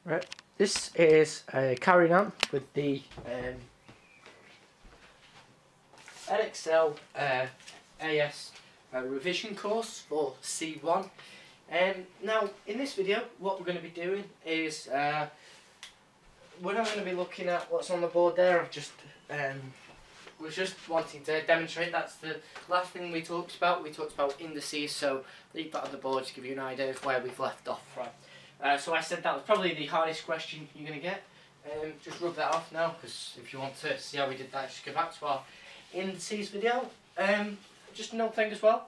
Right, this is carrying on with the Excel AS revision course for C1. Now, in this video, what we're going to be doing is we're not going to be looking at what's on the board there. I've just was just wanting to demonstrate that's the last thing we talked about. We talked about indices, so leave that on the board to give you an idea of where we've left off from. So I said that was probably the hardest question you're going to get. Just rub that off now, because if you want to see how we did that, just go back to our indices video. Just another thing as well,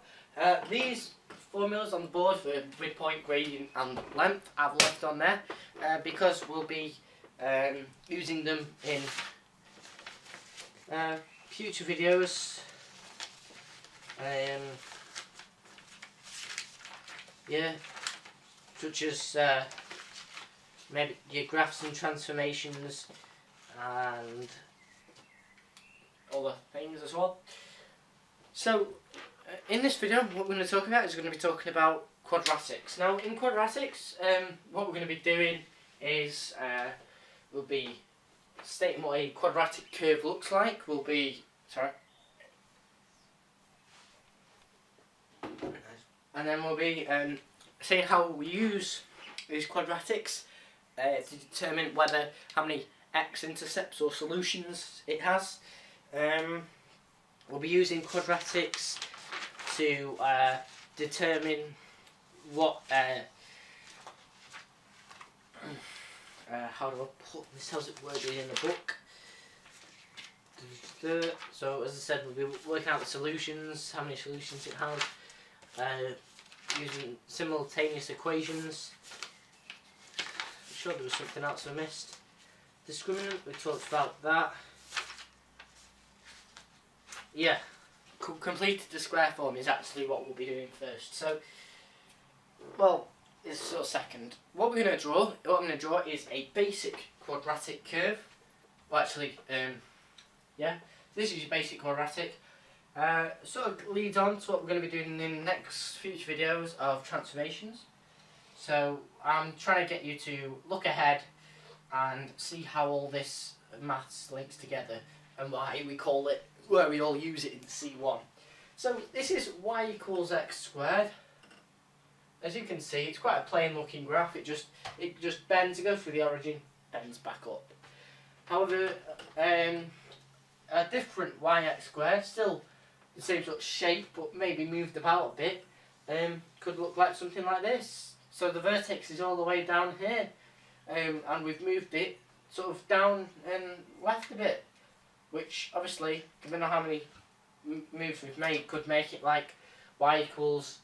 these formulas on the board for midpoint, gradient and length I've left on there because we'll be using them in future videos. Yeah, such as maybe your graphs and transformations and other things as well. So in this video, what we're going to talk about is we're going to be talking about quadratics. Now, in quadratics, what we're going to be doing is we'll be stating what a quadratic curve looks like. We'll be and then we'll be saying how we use these quadratics to determine whether how many x-intercepts or solutions it has. We'll be using quadratics to determine what how do I put this? How's it worded in the book? So as I said, we'll be working out the solutions, how many solutions it has, using simultaneous equations. I'm sure there was something else I missed. Discriminant, we talked about that. Yeah, completed the square form is actually what we'll be doing first. So, well, it's sort of second. What I'm going to draw is a basic quadratic curve. Well, actually, yeah, this is your basic quadratic. Sort of leads on to what we're going to be doing in the next future videos of transformations. So I'm trying to get you to look ahead and see how all this maths links together and why we call it, where we all use it in C1. So this is y equals x squared. As you can see, it's quite a plain looking graph. It just bends, it goes through the origin, bends back up. However, a different yx squared, still the same sort of shape but maybe moved about a bit, could look like something like this. So the vertex is all the way down here, and we've moved it sort of down and left a bit, which obviously, given how many moves we've made, could make it like y equals,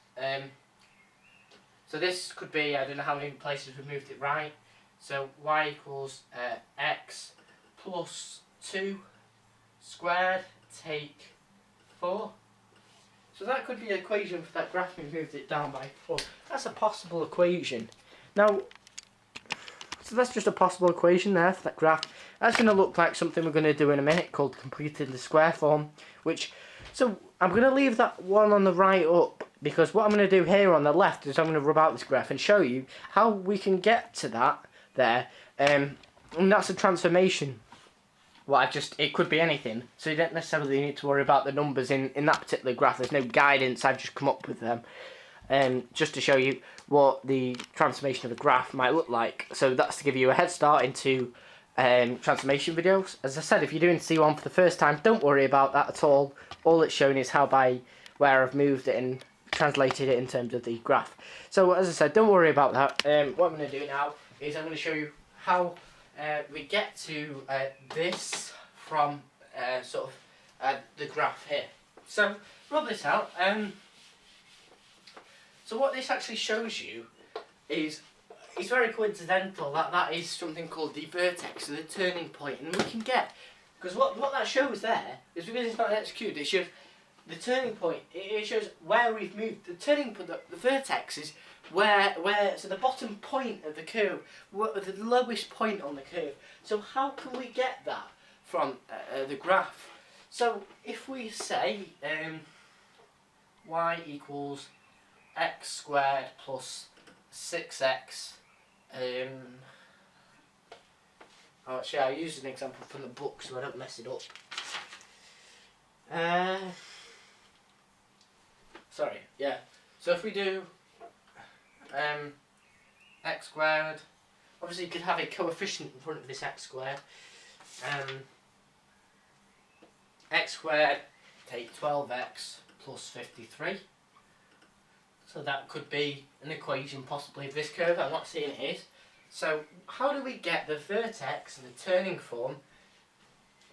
so this could be, I don't know how many places we've moved it right, so y equals x plus 2 squared take 4. So that could be the equation for that graph. We moved it down by 4. That's a possible equation. Now, so that's just a possible equation there for that graph. That's going to look like something we're going to do in a minute called completed the square form. So I'm going to leave that one on the right up, because what I'm going to do here on the left is I'm going to rub out this graph and show you how we can get to that there. And that's a transformation. Well, it could be anything, so you don't necessarily need to worry about the numbers in that particular graph. There's no guidance, I've just come up with them just to show you what the transformation of a graph might look like. So that's to give you a head start into transformation videos. As I said, if you're doing C1 for the first time, don't worry about that at all. All it's showing is where I've moved it and translated it in terms of the graph. So as I said, don't worry about that. What I'm going to do now is I'm going to show you how we get to this from the graph here. So rub this out. So what this actually shows you is, it's very coincidental that is something called the vertex, or the turning point, and we can get, because what that shows there is, because it's not executed, it shows the turning point. It shows where we've moved. The turning point, the vertex is so the bottom point of the curve, the lowest point on the curve. So how can we get that from the graph? So if we say y equals x squared plus 6x actually I'll use an example from the book so I don't mess it up. Sorry, yeah. So if we do x squared, obviously you could have a coefficient in front of this x squared. X squared, take 12x plus 53. So that could be an equation possibly of this curve. I'm not seeing it is. So how do we get the vertex and the turning form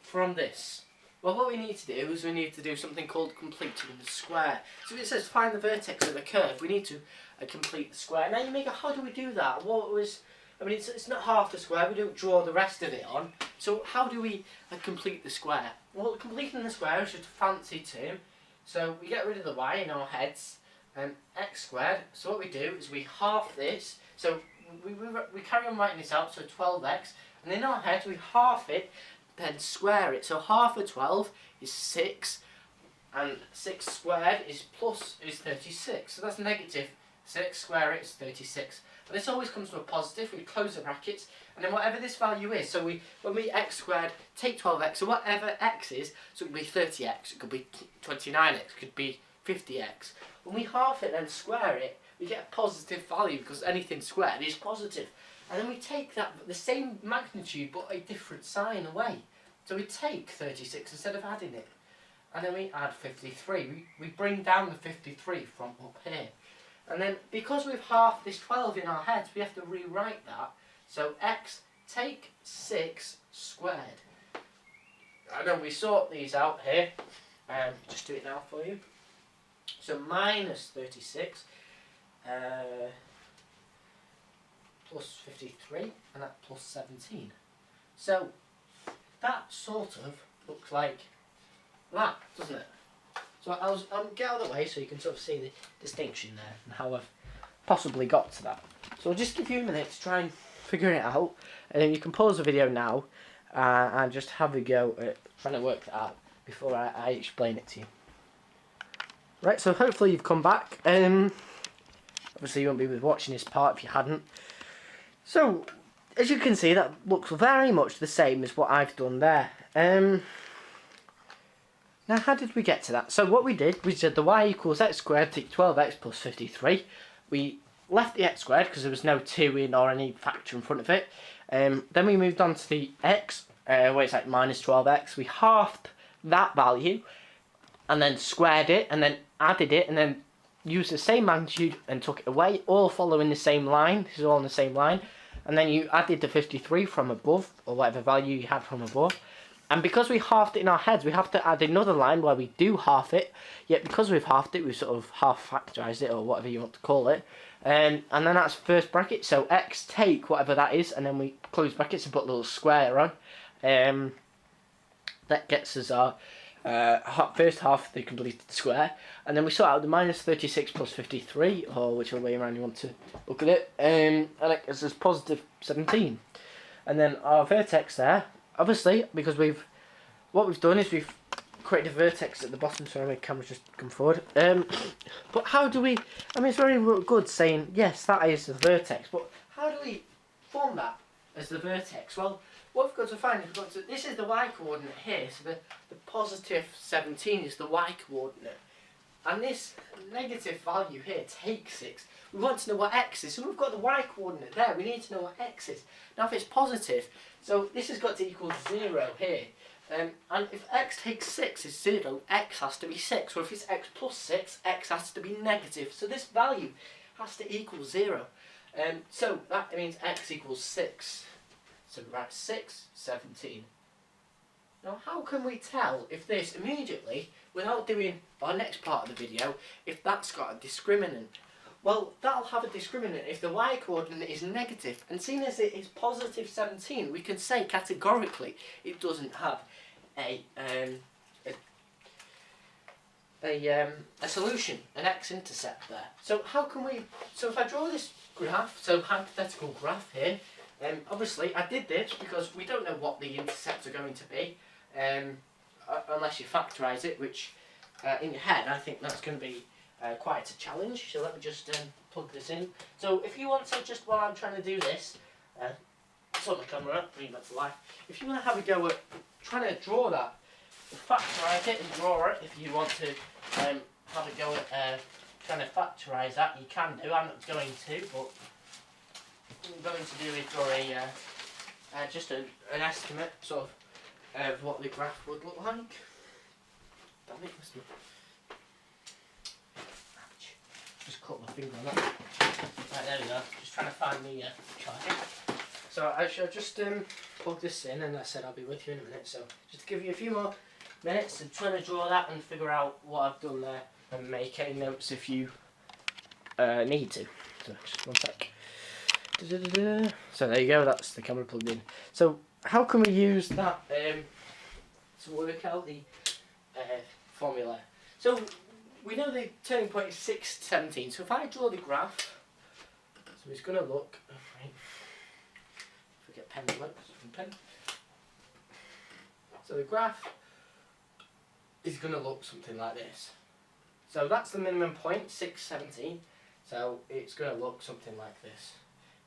from this? Well, what we need to do is we need to do something called completing the square. So if it says find the vertex of the curve, we need to complete the square. Now you may go, how do we do that? What was, I mean, it's not half the square, we don't draw the rest of it on. So how do we complete the square? Well, completing the square is just a fancy term. So we get rid of the y in our heads, and x squared. So what we do is we half this. So we carry on writing this out, so 12x, and in our heads we half it, then square it. So half of 12 is 6, and 6 squared is 36. So that's negative 6, square it is 36. But this always comes to a positive. We close the brackets, and then whatever this value is, so when we x squared, take 12x, so whatever x is, so it could be 30x, it could be 29x, it could be 50x. When we half it and square it, we get a positive value because anything squared is positive. And then we take that, the same magnitude but a different sign away. So we take 36 instead of adding it. And then we add 53. We bring down the 53 from up here. And then because we've halved this 12 in our heads, we have to rewrite that. So x, take 6 squared. And then we sort these out here. Just do it now for you. So minus 36 plus 53, and that plus 17. So that sort of looks like that, doesn't it? So I'll get out of the way so you can sort of see the distinction there and how I've possibly got to that. So I'll just give you a minute to try and figure it out, and then you can pause the video now and just have a go at trying to work that out before I explain it to you. Right, so hopefully you've come back. Obviously you won't be watching this part if you hadn't. So, as you can see, that looks very much the same as what I've done there. Now, how did we get to that? So what we did, we said the y equals x squared, take 12x plus 53. We left the x squared because there was no 2 in or any factor in front of it. Then we moved on to the x, where it's like minus 12x. We halved that value and then squared it and then added it and then used the same magnitude and took it away, all following the same line. This is all in the same line. And then you added the 53 from above, or whatever value you had from above. And because we halved it in our heads, we have to add another line where we do half it. Yet because we've halved it, we've sort of half factorised it, or whatever you want to call it. And then that's first bracket. So x take whatever that is, and then we close brackets and put a little square on. That gets us our first half of the completed square. And then we sort out the minus 36 plus 53, or whichever way around you want to look at it. And it gives us positive 17. And then our vertex there, obviously, because what we've done is we've created a vertex at the bottom. Sorry, my camera's just come forward. But how do we, I mean, it's very good saying, yes, that is the vertex, but how do we form that as the vertex? Well, what we've got to find is this is the y coordinate here, so the positive 17 is the y coordinate. And this negative value here, take 6, we want to know what x is. So we've got the y coordinate there, we need to know what x is. Now if it's positive, so this has got to equal 0 here. And if x takes 6 is 0, x has to be 6. So if it's x plus 6, x has to be negative. So this value has to equal 0. So that means x equals 6. So we write 6, 17. Now how can we tell if this immediately, without doing our next part of the video, if that's got a discriminant? Well, that'll have a discriminant if the y coordinate is negative, and seeing as it is positive 17, we can say categorically it doesn't have a solution, an x-intercept there. So how can we, so if I draw this graph, so hypothetical graph here, obviously I did this because we don't know what the intercepts are going to be, unless you factorise it, which in your head I think that's going to be quite a challenge. So let me just plug this in. So if you want to, just while I'm trying to do this, put my camera up, bring it back to life. If you want to have a go at trying to draw that, factorise it and draw it, if you want to have a go at trying to factorise that, you can do. I'm not going to, but what I'm going to do is draw just an estimate sort of what the graph would look like. Damn it, must be. Ouch. Just cut my finger on that. Right, there we go. Just trying to find the charger. So I shall just plug this in, and I said I'll be with you in a minute. So just to give you a few more minutes and trying to draw that and figure out what I've done there and make any notes if you need to. So just one sec. So there you go, that's the camera plugged in. So how can we use that to work out the formula? So we know the turning point is 6, 17. So if I draw the graph, so it's going to look, right, forget pen, pen. So the graph is going to look something like this. So that's the minimum point, 6, 17. So it's going to look something like this.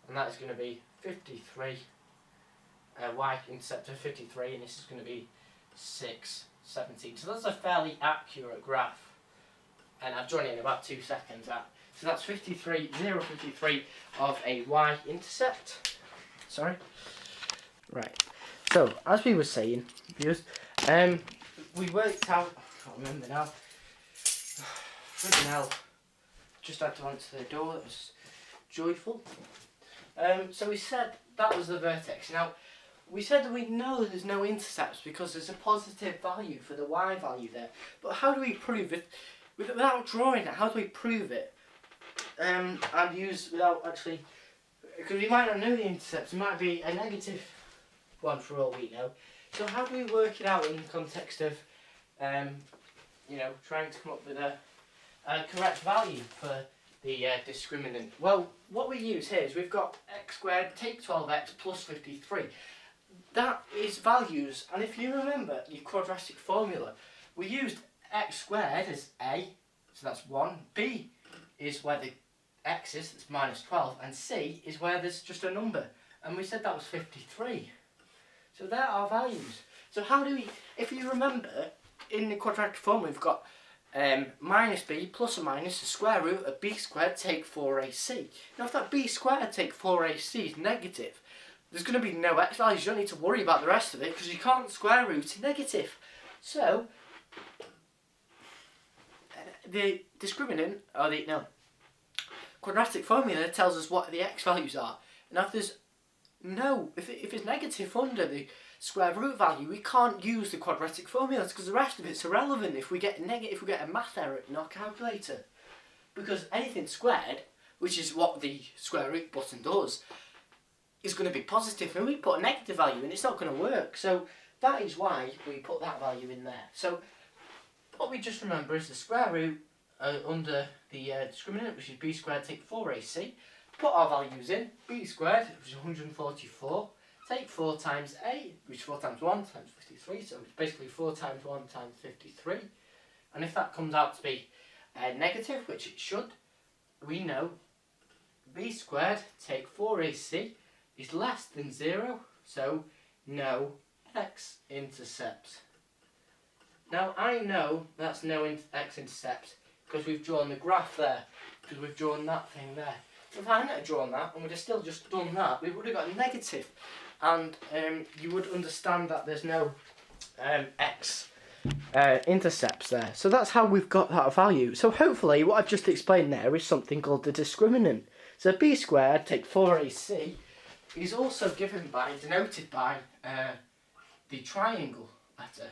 And that is going to be 53, y-intercept of 53, and this is going to be 6, 17. So that's a fairly accurate graph. And I've drawn it in about 2 seconds. So that's 53, 0, 53 of a y-intercept. Sorry. Right. So, as we were saying, viewers, we worked out, I can't remember now, freaking hell, just had to answer the door, that was joyful. So we said that was the vertex. Now, we said that we know there's no intercepts because there's a positive value for the y value there. But how do we prove it? Without drawing it, how do we prove it? And use, without actually, because we might not know the intercepts, it might be a negative one for all we know. So how do we work it out in the context of, you know, trying to come up with a correct value for the discriminant? Well, what we use here is we've got x squared take 12x plus 53. That is values, and if you remember your quadratic formula, we used x squared as a, so that's 1, b is where the x is, that's minus 12, and c is where there's just a number, and we said that was 53. So there are values. So how do we, if you remember, in the quadratic form we've got minus b plus or minus the square root of b squared take 4ac. Now if that b squared take 4ac is negative, there's going to be no x values. You don't need to worry about the rest of it because you can't square root a negative. So the discriminant, or the quadratic formula tells us what the x values are. Now if there's if it's negative under the square root value, we can't use the quadratic formulas because the rest of it's irrelevant if we get a math error in our calculator. Because anything squared, which is what the square root button does, is going to be positive, and we put a negative value in, it's not going to work. So that is why we put that value in there. So what we just remember is the square root under the discriminant, which is b squared take 4ac. Put our values in, b squared, which is 144, take 4 times a, which is 4 times 1 times 53, so it's basically 4 times 1 times 53. And if that comes out to be negative, which it should, we know b squared take 4ac is less than 0, so no x-intercept. Now I know that's no x-intercept because we've drawn the graph there, because we've drawn that thing there. If I hadn't drawn that and we'd have still just done that, we would have got a negative, and you would understand that there's no x-intercepts there. So that's how we've got that value. So hopefully what I've just explained there is something called the discriminant. So b squared take 4ac is also denoted by the triangle letter.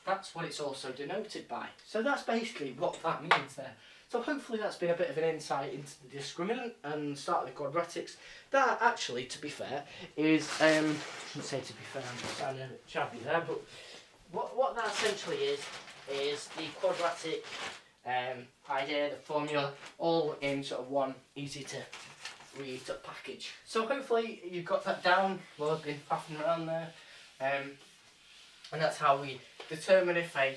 That's what it's also denoted by. So that's basically what that means there. So hopefully that's been a bit of an insight into the discriminant and start of the quadratics. That actually, to be fair, is, I shouldn't say to be fair, I'm just sounding a bit shabby there, but what that essentially is the quadratic idea, the formula, all in sort of one easy to read package. So hopefully you've got that down while I've been faffing around there. And that's how we determine if a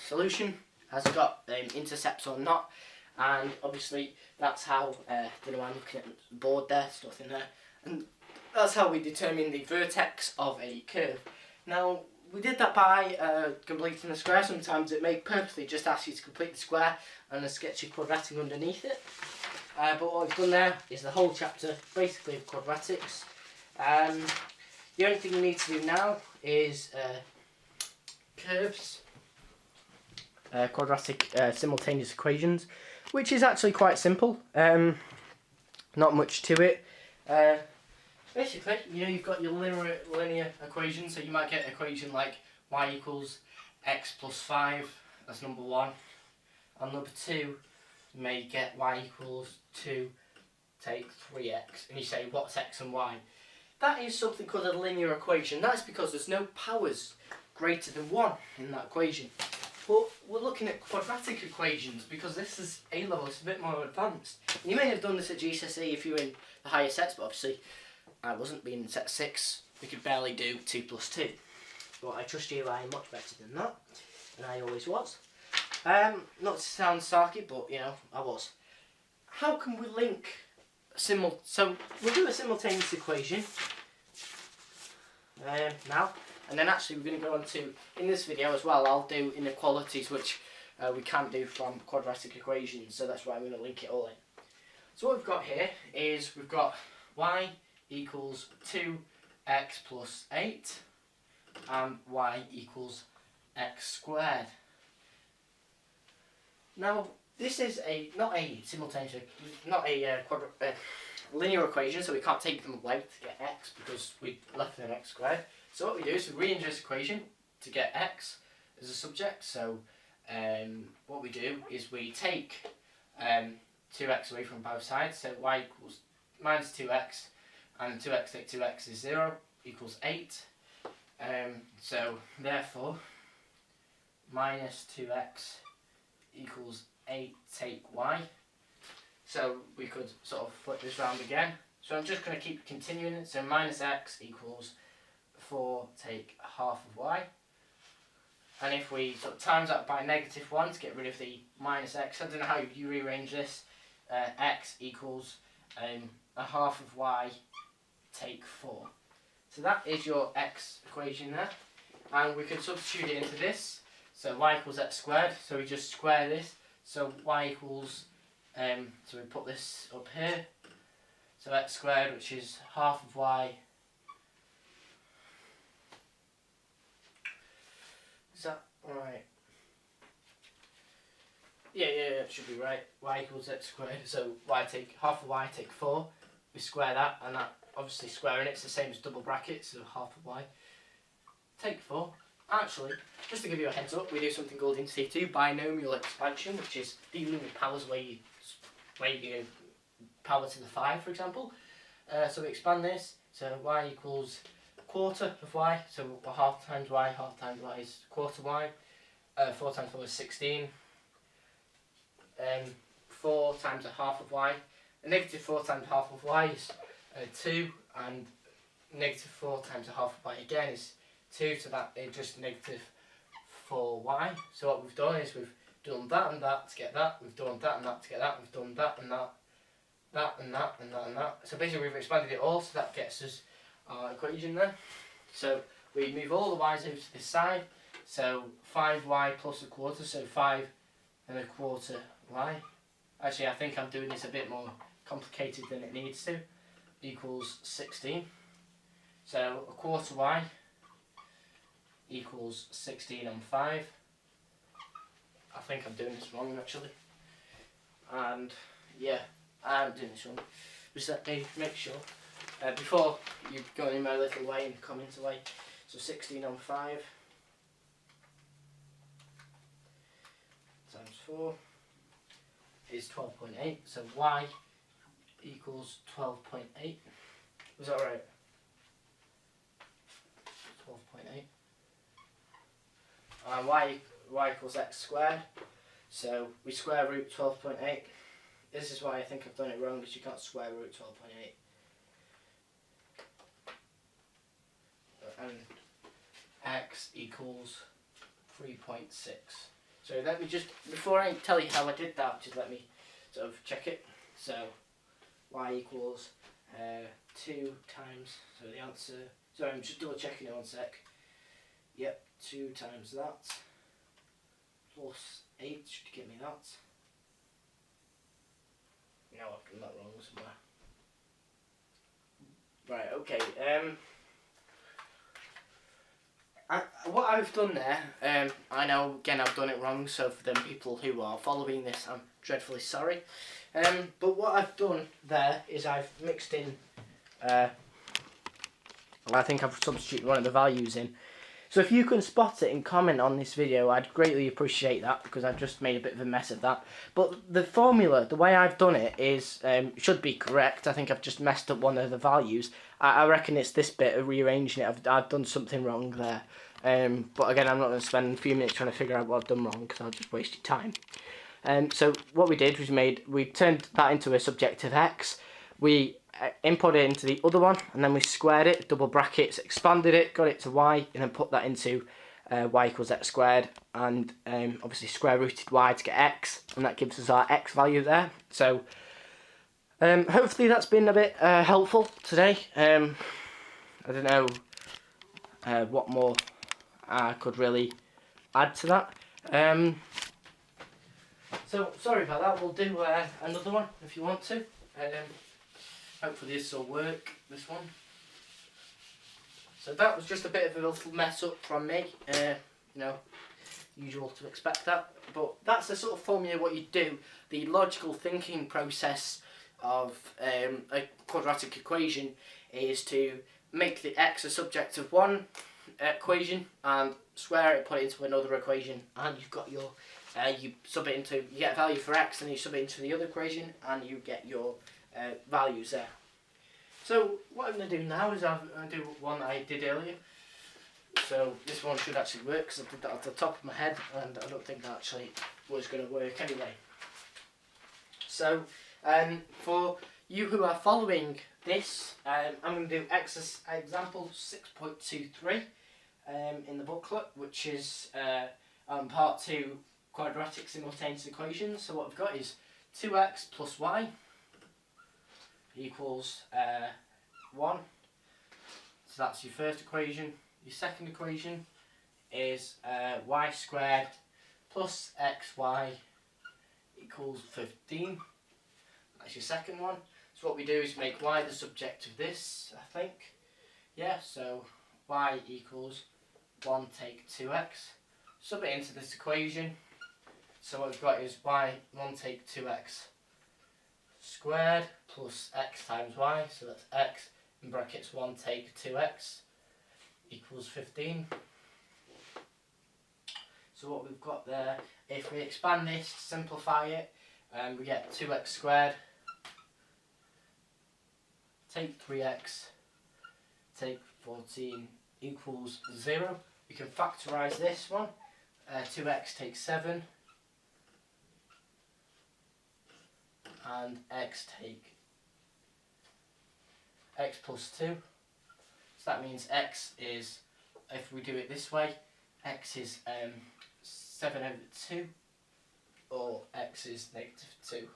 solution has got intercepts or not. and obviously that's how, I'm looking at the board there, stuff in there, and that's how we determine the vertex of a curve. Now, we did that by completing the square. Sometimes it may purposely just ask you to complete the square and a sketchy quadratic underneath it. But what we've done there is the whole chapter, basically of quadratics. The only thing you need to do now is curves, quadratic simultaneous equations, which is actually quite simple. Not much to it. Basically, you've got your linear equation, so you might get an equation like y equals x plus 5, that's number 1. And number 2, you may get y equals 2 take 3x, and you say, what's x and y? That is something called a linear equation. That's because there's no powers greater than 1 in that equation. But we're looking at quadratic equations because this is A-level, it's a bit more advanced. You may have done this at GCSE if you were in the higher sets, but obviously I wasn't, being in set 6. We could barely do 2 plus 2. But I trust you, I am much better than that. And I always was. Not to sound sarky, but I was. How can we link so we'll do a simultaneous equation now, and then actually we're going to go on to, in this video as well, I'll do inequalities which we can't do from quadratic equations, so that's why I'm going to link it all in. So what we've got here is we've got y equals 2x plus 8 and y equals x squared. Now this is not a simultaneous, not a linear equation, so we can't take them away to get x because we left an x squared. So what we do is we rearrange this equation to get x as a subject. So what we do is we take 2x away from both sides, so y equals minus 2x, and 2x take 2x is 0, equals 8. So therefore minus 2x equals 8 take y. So we could sort of flip this round again. So I'm just going to keep continuing it. So minus x equals 4 take half of y. And if we sort of times that by negative 1 to get rid of the minus x, I don't know how you rearrange this, x equals a half of y take 4. So that is your x equation there. And we could substitute it into this. So y equals x squared, so we just square this. So y equals, so we put this up here. So x squared, which is half of y. Is that right? Yeah, it should be right. Y equals x squared, so half of y take 4. We square that, and that, obviously squaring it's the same as double brackets, so half of y take 4. Actually, just to give you a heads up, we do something called in situ binomial expansion, which is dealing with powers where you go power to the 5, for example. So we expand this, so y equals a quarter of y, so half times y is quarter y. 4 times 4 is 16. 4 times a half of y. A negative 4 times half of y is 2, and negative 4 times a half of y again is 2, so that is just negative 4y. So what we've done is we've done that and that to get that, we've done that and that to get that, we've done that and that, that and that and that and that. So basically we've expanded it all, so that gets us our equation there. So we move all the y's over to this side, so 5y plus a quarter, so 5 and a quarter y. Actually, I think I'm doing this a bit more complicated than it needs to, equals 16. So a quarter y equals 16 on 5. I think I'm doing this wrong actually. And yeah, I'm doing this wrong. Just let me make sure. Before you go in my little way and comment away. So 16 on 5 times 4 is 12.8. So y equals 12.8. Was that right? 12.8. And y equals x squared. So we square root 12.8. This is why I think I've done it wrong, because you can't square root 12.8. And x equals 3.6. So let me just, before I tell you how I did that, just let me sort of check it. So y equals 2 times, so the answer, sorry, I'm just double checking it 1 sec. Yep, 2 times that plus 8 should give me that. No, I've done that wrong somewhere. Right, okay. What I've done there, I know again I've done it wrong, so for them people who are following this, I'm dreadfully sorry. But what I've done there is I've mixed in, I think I've substituted one of the values in. So if you can spot it and comment on this video, I'd greatly appreciate that, because I've just made a bit of a mess of that. But the formula, the way I've done it is, should be correct. I think I've just messed up one of the values. I reckon it's this bit of rearranging it. I've done something wrong there. But again, I'm not going to spend a few minutes trying to figure out what I've done wrong, because I'll just waste your time. So what we did was we turned that into a subjective x. We input it into the other one, and then we squared it, double brackets, expanded it, got it to y, and then put that into y equals x squared, and obviously square rooted y to get x, and that gives us our x value there. So hopefully that's been a bit helpful today. I don't know what more I could really add to that. So sorry about that, we'll do another one if you want to. Hopefully this will work, this one. So that was just a bit of a little mess up from me. You know, usual to expect that. But that's the sort of formula what you do. The logical thinking process of a quadratic equation is to make the x a subject of one equation and square it, put it into another equation, and you've got your you sub it into, you get a value for x, and you sub it into the other equation, and you get your values there. So what I'm going to do now is I'm going to do one that I did earlier. So this one should actually work, because I did that off the top of my head, and I don't think that actually was going to work anyway. So for you who are following this, I'm going to do example 6.23 in the booklet, which is part 2 quadratic simultaneous equations. So what we've got is 2x plus y equals 1. So that's your first equation. Your second equation is y squared plus xy equals 15. That's your second one. So what we do is make y the subject of this, I think. Yeah, so y equals 1 take 2x. Sub it into this equation. So what we've got is y 1 take 2x squared plus x times y, so that's x in brackets 1 take 2x equals 15. So what we've got there, if we expand this, simplify it, we get 2x squared take 3x take 14 equals 0. We can factorise this one. 2x takes 7 and x plus 2. So that means x is, if we do it this way, x is 7 over 2, or x is -2.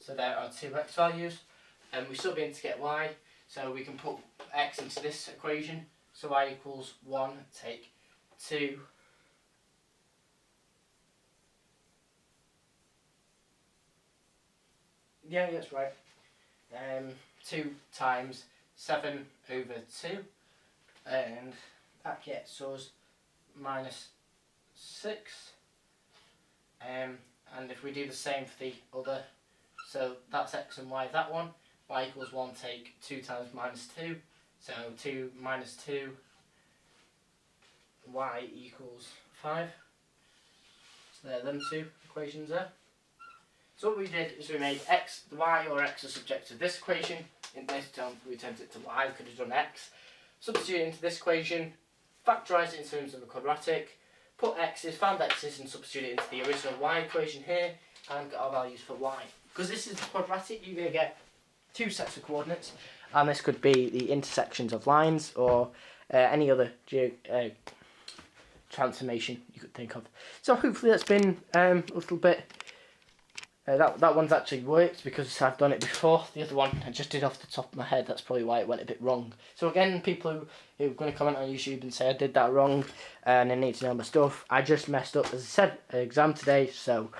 So there are two x values, and we sub in to get y, so we can put x into this equation. So y equals 1 take 2 yeah, that's right. 2 times 7 over 2, and that gets us -6. And if we do the same for the other, so that's x and y, that one, y equals 1 take 2 times -2, so 2 minus 2, y equals 5. So there are them two equations there. So what we did is we made x, the y or x a subject of this equation. In this term we turned it to y, we could have done x. Substitute it into this equation, factorise it in terms of a quadratic, put x's, found x's and substitute it into the original y equation here, and get our values for y. Because this is quadratic, you're going to get two sets of coordinates, and this could be the intersections of lines or any other transformation you could think of. So hopefully that's been a little bit That one's actually worked because I've done it before. The other one I just did off the top of my head. That's probably why it went a bit wrong. So again, people who are going to comment on YouTube and say I did that wrong and they need to know my stuff, I just messed up, as I said, an exam today. So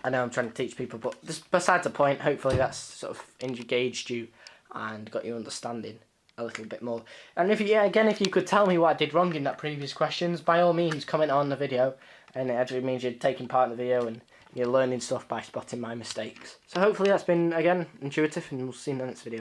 I know I'm trying to teach people, but this, besides the point, hopefully that's sort of engaged you and got you understanding a little bit more. And if you could tell me what I did wrong in that previous questions, by all means comment on the video, and it actually means you're taking part in the video and you're learning stuff by spotting my mistakes. So hopefully that's been, again, intuitive, and we'll see you in the next video.